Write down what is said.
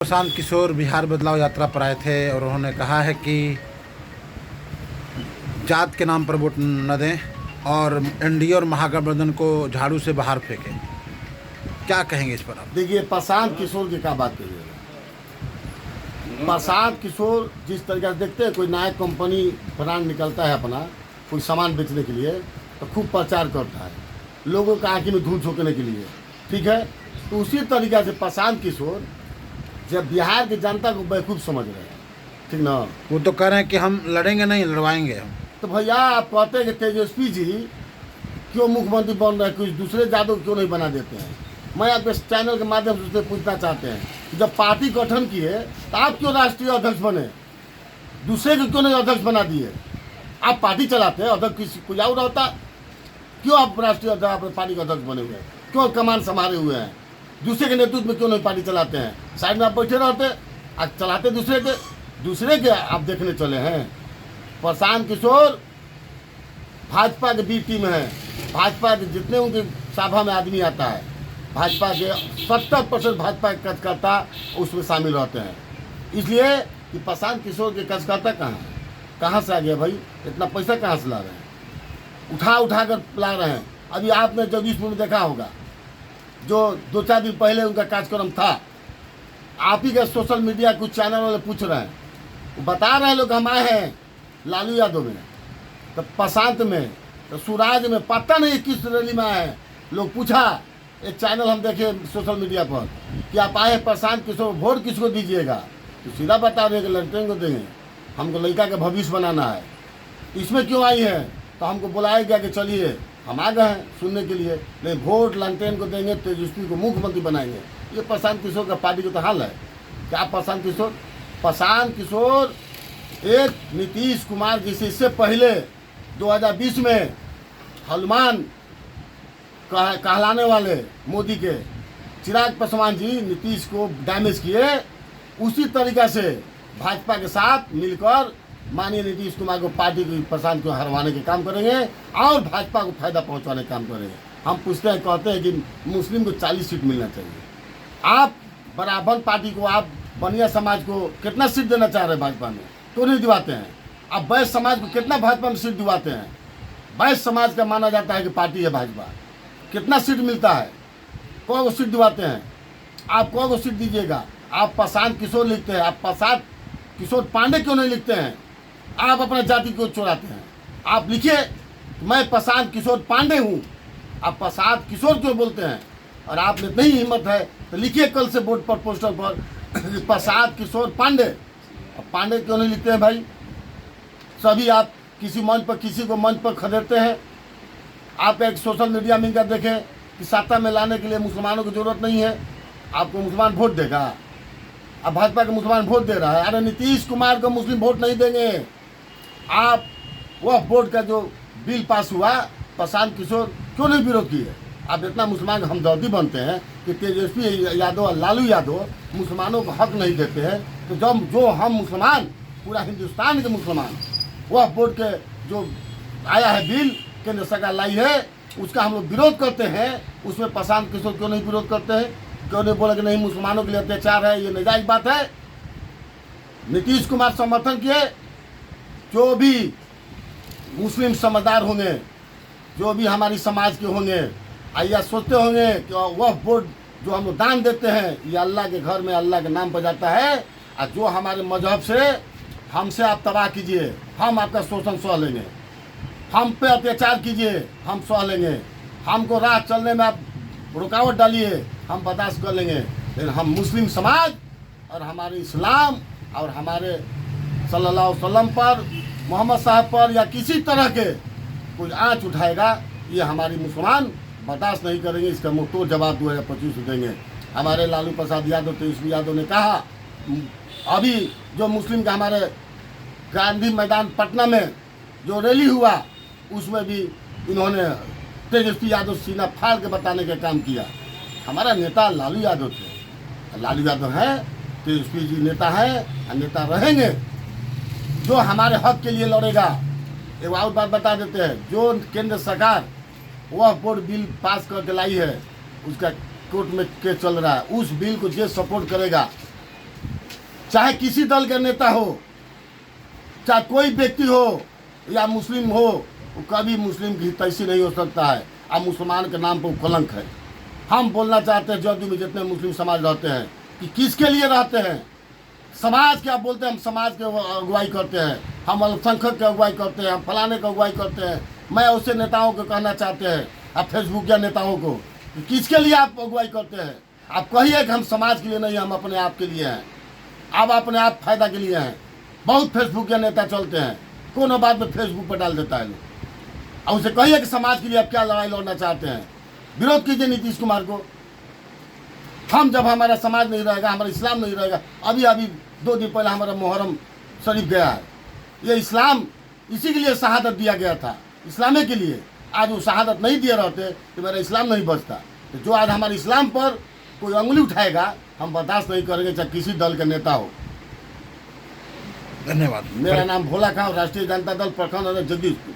प्रशांत किशोर बिहार बदलाव यात्रा पर आए थे और उन्होंने कहा है कि जात के नाम पर वोट न दें और एनडीए और महागठबंधन को झाड़ू से बाहर फेंकें। क्या कहेंगे इस पर आप? देखिए, प्रशांत किशोर की क्या बात करिएगा। प्रशांत किशोर जिस तरीके से देखते हैं, कोई नया कंपनी ब्रांड निकलता है अपना कोई सामान बेचने के लिए तो खूब प्रचार करता है लोगों का आँखी में धूल झोंकने के लिए, ठीक है। तो उसी तरीके से प्रशांत किशोर जब बिहार की जनता को बेवकूफ़ समझ रहे हैं, ठीक ना। वो तो कह रहे हैं कि हम लड़ेंगे नहीं, लड़वाएंगे हम। तो भैया आप कहते हैं कि तेजस्वी जी क्यों मुख्यमंत्री बन रहे हैं, कुछ दूसरे जादू क्यों नहीं बना देते हैं। मैं आपके इस चैनल के माध्यम से उससे पूछना चाहते हैं कि जब पार्टी गठन किए तो आप क्यों राष्ट्रीय अध्यक्ष बने, दूसरे को क्यों नहीं अध्यक्ष बना दिए। आप पार्टी चलाते हैं, अध्यक्ष किसी कोई और होता, क्यों आप राष्ट्रीय अध्यक्ष अपने पार्टी के अध्यक्ष बने हुए हैं, क्यों कमान संभाले हुए हैं, दूसरे के नेतृत्व में क्यों नहीं पार्टी चलाते हैं। साइड में आप बैठे रहते, आज चलाते दूसरे के आप देखने चले हैं। प्रशांत किशोर भाजपा के बी टीम है। भाजपा के जितने उनकी सभा में आदमी आता है, भाजपा के 70% भाजपा के कार्यकर्ता उसमें शामिल रहते हैं। इसलिए कि प्रशांत किशोर के कार्यकर्ता कहाँ से आ गया भाई, इतना पैसा कहाँ से ला रहे हैं, उठा कर ला रहे हैं। अभी आपने जगदीशपुर में देखा होगा, जो 2-4 दिन पहले उनका कार्यक्रम था, आप ही के सोशल मीडिया कुछ चैनल वाले पूछ रहे हैं, बता रहे हैं लोग हम आए हैं लालू यादव में, तो प्रशांत में, तो सूराज में, पता नहीं किस रैली में आए हैं। लोग पूछा, एक चैनल हम देखे सोशल मीडिया पर कि आप आए हैं प्रशांत किशोर, वोट किसको दीजिएगा, तो सीधा बता रहे कि लड़के को देंगे, हमको लड़का का भविष्य बनाना है। इसमें क्यों आई है, तो हमको बुलाया गया कि चलिए, हम आ गए हैं सुनने के लिए, लेकिन वोट लंटेन को देंगे, तेजस्वी को मुख्यमंत्री बनाएंगे। ये प्रशांत किशोर का पार्टी का तो हाल है। क्या प्रशांत किशोर एक नीतीश कुमार जी से इससे पहले 2020 में हनुमान कहलाने वाले मोदी के चिराग पासवान जी नीतीश को डैमेज किए, उसी तरीक़ा से भाजपा के साथ मिलकर माननीय नीतीश कुमार को, पार्टी की प्रशांत को हरवाने के काम करेंगे और भाजपा को फायदा पहुंचाने का काम करेंगे। हम पूछते हैं, कहते हैं कि मुस्लिम को 40 सीट मिलना चाहिए। आप बराबर पार्टी को, आप बनिया समाज को कितना सीट देना चाह रहे हैं भाजपा में, तो नहीं दिवाते हैं। आप वैश्य समाज को कितना भाजपा में सीट दिवाते हैं। वैश्य समाज का माना जाता है कि पार्टी है भाजपा, कितना सीट मिलता है, कौन को सीट दिवाते हैं, आप कौन को सीट दीजिएगा। आप प्रशांत किशोर लिखते हैं, आप प्रशांत किशोर पांडे क्यों नहीं लिखते हैं, आप अपना जाति क्यों चुराते हैं। आप लिखिए मैं प्रशांत किशोर पांडे हूँ, आप प्रशांत किशोर क्यों बोलते हैं। और आप में नहीं हिम्मत है तो लिखिए कल से बोर्ड पर, पोस्टर पर प्रशांत किशोर पांडे। अब पांडे क्यों नहीं लिखते हैं भाई। सभी आप किसी मंच पर, किसी को मंच पर खदेड़ते हैं। आप एक सोशल मीडिया में कर देखें कि सत्ता में लाने के लिए मुसलमानों की जरूरत नहीं है, आपको मुसलमान वोट देगा। अब भाजपा के मुसलमान वोट दे रहा है, अरे नीतीश कुमार को मुस्लिम वोट नहीं देंगे। आप वह बोर्ड का जो बिल पास हुआ, प्रशांत किशोर क्यों नहीं विरोध किए। आप इतना मुसलमान हमदर्दी बनते हैं कि तेजस्वी यादव और लालू यादव मुसलमानों को हक नहीं देते हैं, तो जब जो हम मुसलमान, पूरा हिंदुस्तान के मुसलमान, वह बोर्ड के जो आया है बिल, केंद्र सरकार लाई है, उसका हम लोग विरोध करते हैं। उसमें प्रशांत किशोर क्यों नहीं विरोध करते हैं, क्यों नहीं बोला कि नहीं मुसलमानों के लिए अत्याचार है, ये नाजायज बात है। नीतीश कुमार समर्थन किए, जो भी मुस्लिम समझदार होंगे, जो भी हमारी समाज के होंगे, आइया सोचते होंगे कि वह वोट जो हम दान देते हैं, ये अल्लाह के घर में अल्लाह के नाम पर जाता है। और जो हमारे मजहब से हमसे आप तबाह कीजिए, हम आपका शोषण सह लेंगे, हम पे अत्याचार कीजिए, हम सह लेंगे, हमको राह चलने में आप रुकावट डालिए, हम बर्दाश्त कर लेंगे, लेकिन हम मुस्लिम समाज और हमारे इस्लाम और हमारे सल्लल्लाहु अलैहि वसल्लम पर, मोहम्मद साहब पर या किसी तरह के कुछ आँच उठाएगा, ये हमारी मुसलमान बर्दाश्त नहीं करेंगे। इसका मुंहतोड़ जवाब 2025 में देंगे। हमारे लालू प्रसाद यादव, तेजस्वी यादव ने कहा, अभी जो मुस्लिम का हमारे गांधी मैदान पटना में जो रैली हुआ, उसमें भी इन्होंने तेजस्वी यादव सीना फाड़ के बताने का काम किया। हमारा नेता लालू यादव थे, लालू यादव हैं, तेजस्वी जी नेता हैं और नेता रहेंगे, जो हमारे हक के लिए लड़ेगा। एक और बात बता देते हैं, जो केंद्र सरकार वह बोर्ड बिल पास करके लाई है, उसका कोर्ट में केस चल रहा है, उस बिल को जो सपोर्ट करेगा चाहे किसी दल का नेता हो, चाहे कोई व्यक्ति हो या मुस्लिम हो, वो कभी मुस्लिम की हितैषी नहीं हो सकता है। अब मुसलमान के नाम पर वो कलंक है। हम बोलना चाहते हैं जदयू में जितने मुस्लिम समाज रहते हैं कि किसके लिए रहते हैं, समाज क्या बोलते हैं। हम समाज के अगुवाई करते हैं, हम अल्पसंख्यक की अगुवाई करते हैं, हम फलाने की अगुवाई करते हैं। मैं उससे नेताओं को कहना चाहते हैं, आप फेसबुक या नेताओं को, कि किसके लिए आप अगुवाई करते हैं। आप कहिए कि हम समाज के लिए नहीं, हम अपने आप के लिए हैं, आप अपने आप फायदा के लिए हैं। बहुत फेसबुक या नेता चलते हैं, कोनो बात में फेसबुक पर डाल देता है लोग। और उसे कहिए कि समाज के लिए आप क्या लड़ाई लड़ना चाहते हैं, विरोध कीजिए नीतीश कुमार को। हम जब हमारा समाज नहीं रहेगा, हमारा इस्लाम नहीं रहेगा, अभी 2 दिन पहले हमारा मुहर्रम शरीफ गया है, ये इस्लाम इसी के लिए शहादत दिया गया था, इस्लामे के लिए। आज वो शहादत नहीं दिए रहते तो मेरा इस्लाम नहीं बचता। तो जो आज हमारे इस्लाम पर कोई उंगली उठाएगा, हम बर्दाश्त नहीं करेंगे, चाहे किसी दल का नेता हो। धन्यवाद। मेरा नाम भोला खां, राष्ट्रीय जनता दल प्रखंड जगदीशपुर।